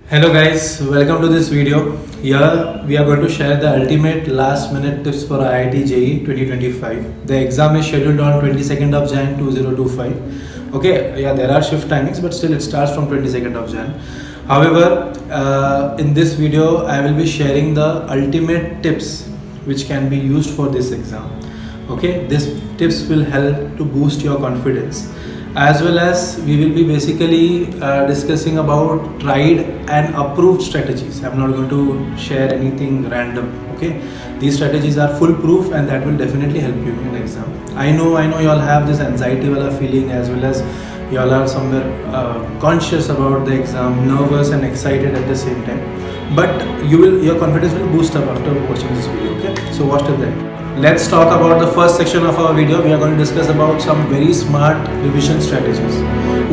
Hello guys, welcome to this video. Here we are going to share the ultimate last minute tips for IIT JEE 2025. The exam is scheduled on 22nd of Jan 2025. Okay, yeah, there are shift timings, but still it starts from 22nd of Jan. However, in this video I will be sharing the ultimate tips which can be used for this exam. Okay, these tips will help to boost your confidence, as well as we will be basically discussing about tried and approved strategies. I'm not going to share anything random. Okay, these strategies are foolproof and that will definitely help you in exam. I know you all have this anxiety wala feeling, as well as you all are somewhere conscious about the exam, nervous and excited at the same time, but your confidence will boost up after watching this video. Okay, so watch till the end. Let's talk about the first section of our video. We are going to discuss about some very smart revision strategies.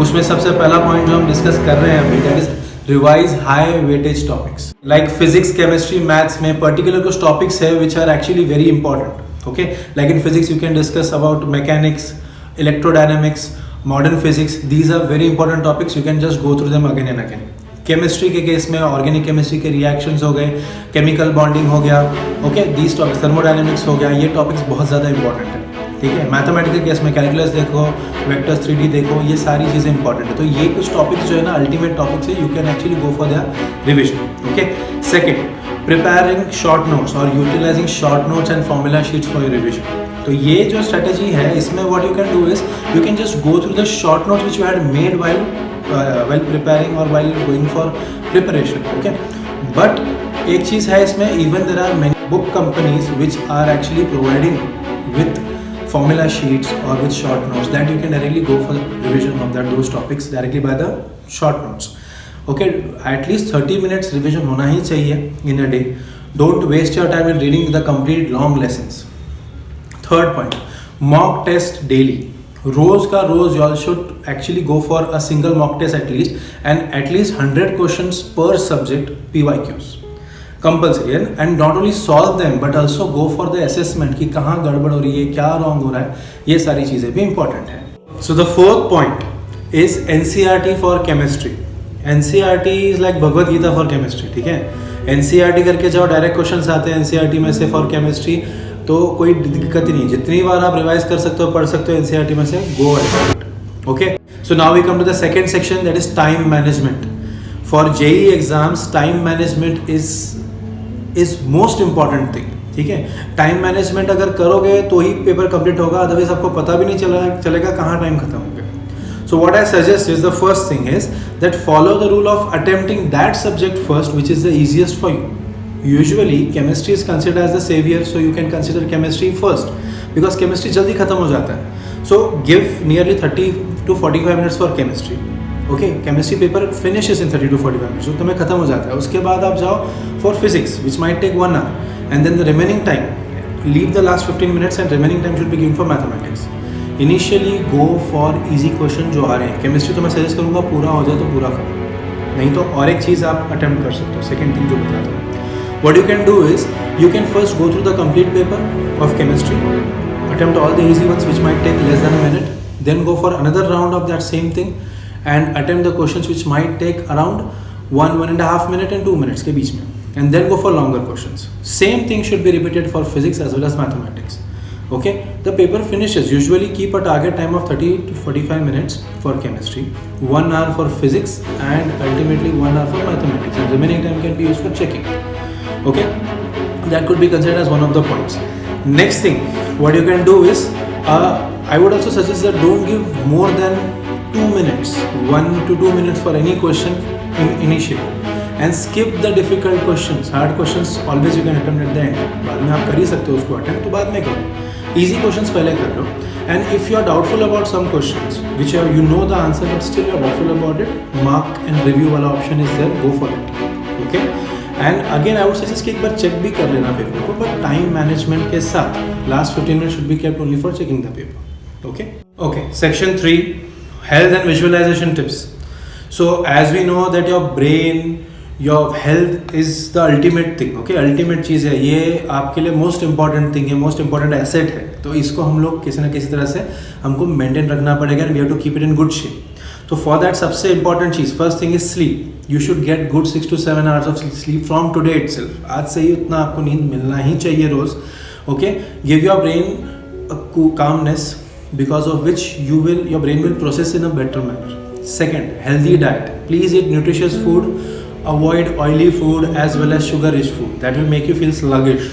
उसमें सबसे पहला point जो हम discuss कर रहे हैं अभी, that is revise high weightage topics. Like physics, chemistry, maths में particular कुछ topics है which are actually very important. Okay, like in physics you can discuss about mechanics, electrodynamics, modern physics. These are very important topics. You can just go through them again and again. Chemistry के case में organic chemistry के reactions हो गए, chemical bonding हो गया, okay, these topics, thermodynamics हो गया, ये टॉपिक्स बहुत ज़्यादा इंपॉर्टेंट है. ठीक है, मैथमेटिकल केस में कैलकुलस देखो, वेक्टर्स 3D देखो, ये सारी चीज़ें इंपॉर्टेंट है. तो ये कुछ टॉपिक्स जो है ना अल्टीमेट टॉपिक्स है, you can actually go for their revision. Okay, second, preparing short notes और utilising short notes and formula sheets for your revision. तो ये जो स्ट्रेटेजी है इसमें what you can do is you can just go through the short notes which you had made while preparing or while going for preparation. Okay, but एक चीज़ है इसमें, even there are many book companies which are actually providing with formula sheets or with short notes that you can directly go for the revision of those topics directly by the short notes. Okay, at least 30 minutes revision होना ही चाहिए in a day. Don't waste your time in reading the complete long lessons. Third point, mock test daily. रोज का रोज you all should actually go for a single mock test at least 100 questions per subject PYQs compulsory, and not only solve them but also go for the assessment कि कहाँ गड़बड़ हो रही है, क्या wrong हो रहा है, ये सारी चीज़ें भी important है. So the fourth point is NCERT for chemistry. NCERT is like Bhagavad Gita for chemistry. ठीक है, NCERT करके जाओ, डायरेक्ट क्वेश्चंस आते हैं NCERT में से for chemistry, तो कोई दिक्कत ही नहीं. जितनी बार आप रिवाइज कर सकते हो, पढ़ सकते हो NCERT में से, go ahead. Okay, so now we come to the second section, that is time management. For JEE exams time management is most important thing. ठीक है, टाइम मैनेजमेंट अगर करोगे तो ही पेपर कंप्लीट होगा, अदरवाइज आपको पता भी नहीं चलेगा कहाँ टाइम खत्म हो गया. So what I suggest is the first thing is that follow the rule of attempting that subject first which is the easiest for you. Usually chemistry is considered as the savior, so you can consider chemistry first because chemistry जल्दी खत्म हो जाता है. So give nearly 30 to 45 minutes for chemistry. Okay, chemistry paper finishes in 30 to 45 minutes, so तुम्हें खत्म हो जाता है. उसके बाद आप जाओ for physics which might take 1 hour, and then the remaining time leave the last 15 minutes and remaining time should be given for mathematics. Initially go for easy question जो आ रहे हैं. chemistry तो मैं सजेस्ट करूँगा पूरा हो जाए तो पूरा करो, नहीं तो और एक चीज़ आप अटेम्प्ट कर सकते हो. सेकेंड थिंग जो बताता हूँ, what you can do is you can first go through the complete paper of chemistry, attempt all the easy ones which might take less than a minute, then go for another round of that same thing and attempt the questions which might take around 1.5 minutes and 2 minutes के बीच में, and then go for longer questions. Same thing should be repeated for physics as well as mathematics. Okay, the paper finishes. Usually keep a target time of 30 to 45 minutes for chemistry, 1 hour for physics, and ultimately 1 hour for mathematics, and remaining time can be used for checking. Okay, that could be considered as one of the points. Next thing what you can do is I would also suggest that don't give more than 2 minutes, 1 to 2 minutes for any question initially, and skip the difficult questions. Hard questions always you can attempt at the end. बाद में आप कर ही सकते हो उसको attempt, तो बाद में करो. Easy questions पहले कर लो, and if you are doubtful about some questions which you know the answer but still you are doubtful about it, mark and review वाला option is there, go for it. Okay, and again I would suggest कि एक बार check भी कर लेना paper को, but time management के साथ last 15 minutes should be kept only for checking the paper. Okay, section 3, health and visualization tips. So as we know that your brain, your health is the ultimate thing, okay, ultimate चीज़ है ये, आपके लिए most important thing है, most important asset है। तो इसको हम लोग किसी ना किसी तरह से हमको मेंटेन रखना पड़ेगा, and we have to keep it in good shape. तो फॉर दैट सबसे इंपॉर्टेंट चीज़, first thing is sleep. You should get good 6 to 7 hours of sleep from today itself. आज से ही उतना आपको नींद मिलना ही चाहिए रोज़, okay. Give your brain calmness, because of which your brain will process in a better manner. Second, healthy diet. Please eat nutritious food. Avoid oily food as well as sugar-rich food. That will make you feel sluggish.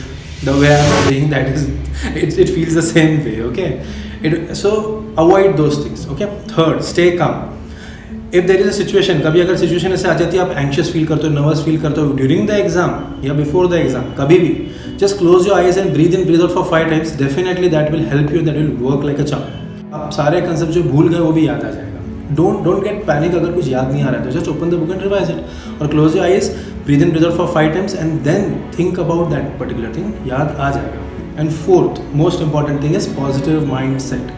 The way I'm saying that is, it feels the same way. Okay. So avoid those things. Okay. Third, stay calm. If there is a situation, कभी अगर situation ऐसे आ जाती है, आप anxious feel करते हो, nervous feel करते हो ड्यूरिंग द एग्जाम या बिफोर द एग्जाम, कभी भी just close your eyes and breathe in breathe out for 5 times. Definitely that will help you, that will work like a charm. आप सारे concept जो भूल गए वो भी याद आ जाएगा. डोंट गेट पैनिक अगर कुछ याद नहीं आ रहा है तो just open the book and revise it और close your eyes, breathe in breathe out for 5 times and then think about that particular thing. याद आ जाएगा. And fourth most important thing is positive mind set.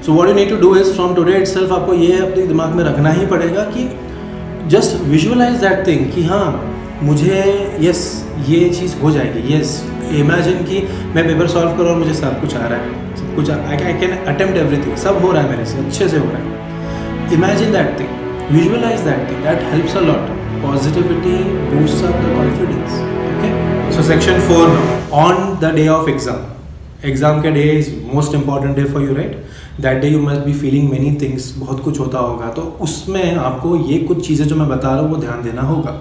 So what you need to do is from today itself आपको ये अपने दिमाग में रखना ही पड़ेगा कि जस्ट विजुअलाइज दैट थिंग कि हाँ मुझे यस ये चीज़ हो जाएगी. यस इमेजिन कि मैं पेपर सॉल्व कर रहा हूँ, मुझे सब कुछ आ रहा है, सब कुछ आई कैन अटेम्प्ट एवरीथिंग, सब हो रहा है मेरे से, अच्छे से हो रहा है. Imagine that thing, visualise that thing, that helps a lot. Positivity boosts up the confidence. Okay. So section 4 now, on the day of exam. Exam के day is most important day for you, right? That day you must be feeling many things. बहुत कुछ होता होगा, तो उसमें आपको ये कुछ चीज़ें जो मैं बता रहा हूँ वो ध्यान देना होगा.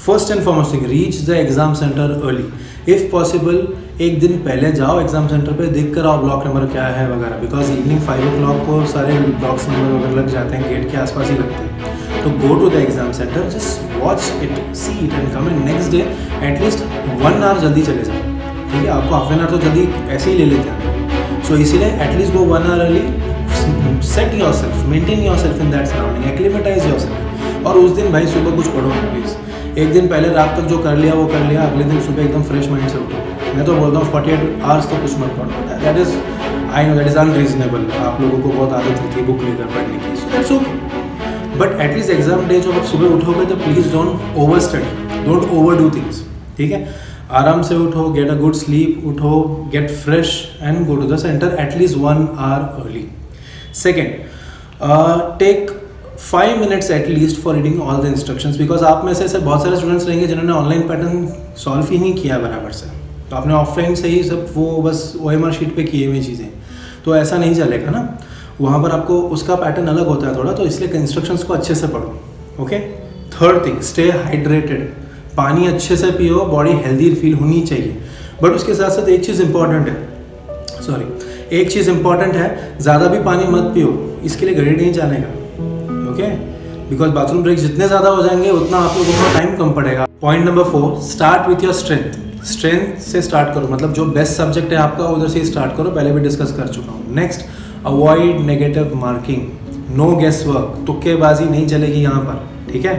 First and foremost thing, reach the exam centre early. If possible एक दिन पहले जाओ एग्जाम सेंटर पे, देख कर आओ ब्लॉक नंबर क्या है वगैरह, बिकॉज इवनिंग 5 o'clock को सारे ब्लॉक्स नंबर वगैरह लग जाते हैं, गेट के आसपास ही लगते हैं. तो go to the exam centre, just watch it, see it and come in next day. At least 1 hour जल्दी चले जाओ, ठीक है? आपको हाफ एन आवर तो जल्दी ऐसे ही ले लेते हैं. सो इसीलिए at least go 1 hour early. Set your self, maintain your self in that surrounding, acclimatise your self. और उस दिन भाई सुबह कुछ पढ़ो प्लीज़. एक दिन पहले रात तक जो कर लिया वो कर लिया, अगले दिन सुबह एकदम फ्रेश माइंड से उठो. मैं तो बोलता हूँ 48 hours तो कुछ मत पढ़ो. That is, I know that is unreasonable. आप लोगों को बहुत आदत होती है बुक लेकर पढ़ने की, so that's okay. But at least exam day जब आप सुबह उठोगे तो please don't over study, don't over do things, ठीक है? आराम से उठो, गेट अ गुड स्लीप, उठो, get fresh and go to the centre at least 1 hour early. Second, take 5 minutes at least for reading all the instructions, because आप में से ऐसे बहुत सारे स्टूडेंट्स रहेंगे जिन्होंने ऑनलाइन पैटर्न सॉल्व ही नहीं किया बराबर से, तो आपने ऑफलाइन से ही सब वो बस OMR शीट पे किए हुई चीज़ें, तो ऐसा नहीं चलेगा ना. वहाँ पर आपको उसका पैटर्न अलग होता है थोड़ा, तो इसलिए इंस्ट्रक्शंस को अच्छे से पढ़ो. Okay. Third thing, stay hydrated. पानी अच्छे से पियो, बॉडी हेल्दी फील होनी चाहिए. बट उसके साथ साथ एक चीज़ इंपॉर्टेंट है, ज़्यादा भी पानी मत पियो, इसके लिए घड़ी नहीं जानेगा. ओके. बिकॉज बाथरूम ब्रेक जितने ज़्यादा हो जाएंगे उतना आप लोगों को टाइम कम पड़ेगा. Point number 4, start with your strength. Strength से स्टार्ट करो, मतलब जो बेस्ट सब्जेक्ट है आपका उधर से स्टार्ट करो. पहले भी डिस्कस कर चुका हूँ. Next, avoid negative marking. No guess work, तुक्केबाजी नहीं चलेगी यहाँ पर, ठीक है?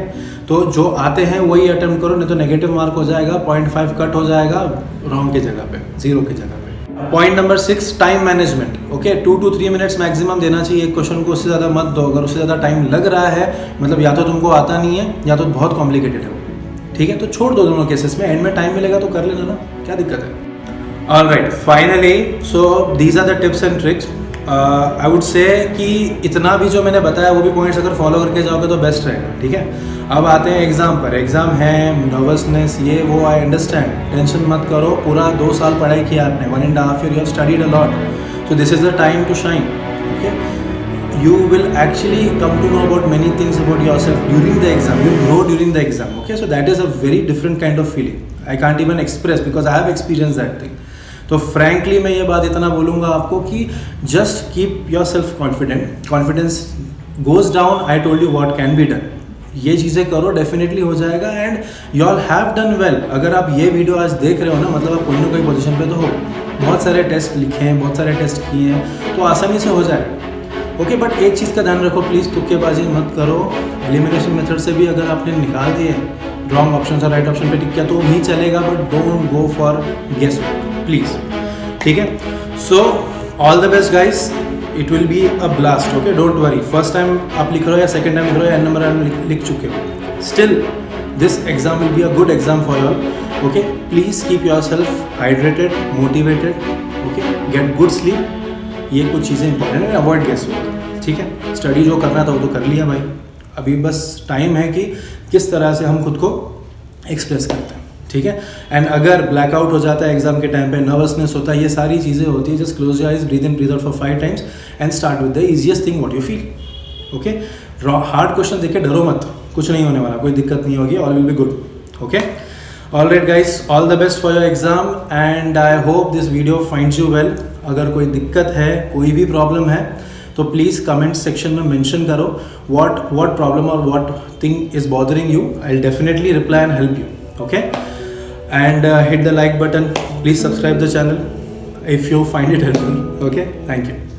तो जो आते हैं वही अटेम्प्ट करो, नहीं तो नेगेटिव मार्क हो जाएगा, 0.5 कट हो जाएगा रॉन्ग की जगह पे, 0 की जगह पे. Point number 6, time management. Okay. 2 to 3 minutes maximum देना चाहिए एक क्वेश्चन को, उससे ज़्यादा मत दो. अगर उससे ज़्यादा टाइम लग रहा है मतलब या तो तुमको आता नहीं है या तो बहुत कॉम्प्लिकेटेड है, ठीक है? तो छोड़ दो दोनों केसेस में. एंड में टाइम मिलेगा तो कर लेना ना, क्या दिक्कत है? Alright, finally so these are the tips and tricks. I would say कि इतना भी जो मैंने बताया वो भी पॉइंट्स अगर फॉलो करके जाओगे तो बेस्ट रहेगा, ठीक है? अब आते हैं एग्ज़ाम पर. एग्ज़ाम है, नर्वसनेस, ये वो, आई अंडरस्टैंड. टेंशन मत करो, पूरा 2 साल पढ़ाई किया आपने, 1.5 year you have studied a lot, so this is the time to shine. Okay. you will actually come to know about many things about yourself during the exam. You grow during the exam. Okay, so that is a very different kind of feeling. I can't even express because I have experienced that thing. तो frankly मैं ये बात इतना बोलूँगा आपको कि just keep your self confident. Confidence goes down, I told you what can be done. ये चीज़ें करो, डेफिनेटली हो जाएगा. And you all have done well. अगर आप ये वीडियो आज देख रहे हो ना, मतलब आप कोई ना कोई पोजीशन पे तो हो. बहुत सारे टेस्ट लिखे हैं, बहुत सारे टेस्ट किए हैं, तो आसानी से हो जाएगा. ओके. बट एक चीज़ का ध्यान रखो प्लीज़, तुक्केबाजी मत करो. एलिमिनेशन मेथड से भी अगर आपने निकाल दिए रॉन्ग ऑप्शन और राइट ऑप्शन पे टिक किया तो भी चलेगा, but don't go for guess please, ठीक है? So all the best guys, it will be a blast. Okay, don't worry. First time आप लिख रहे हो या सेकंड टाइम लिख रहे हो या एन नंबर लिख चुके हो, still this exam will be a good exam for you all. Okay, please keep yourself hydrated, motivated, okay, get good sleep. ये कुछ चीज़ें इंपॉर्टेंट है, अवॉइड गेस वर्क, ठीक है। स्टडी जो करना था वो तो कर लिया भाई, अभी बस टाइम है कि किस तरह से हम खुद को एक्सप्रेस करते हैं, ठीक है। एंड अगर ब्लैकआउट हो जाता है एग्जाम के टाइम पे, नर्वसनेस होता है, ये सारी चीज़ें होती है, just close your eyes, breathe in breathe out for 5 times and start with the easiest thing what you feel. Okay, hard question देख के डरो मत, कुछ नहीं होने वाला, कोई दिक्कत नहीं होगी, all will be good. Okay, alright guys, all the best for your exam and I hope this video finds you well. अगर कोई दिक्कत है, कोई भी प्रॉब्लम है, तो प्लीज़ कमेंट सेक्शन में मेंशन करो what प्रॉब्लम और what thing is bothering you. I will definitely reply and help you. Okay, and hit the like button. Please subscribe the channel if you find it helpful. Okay, thank you.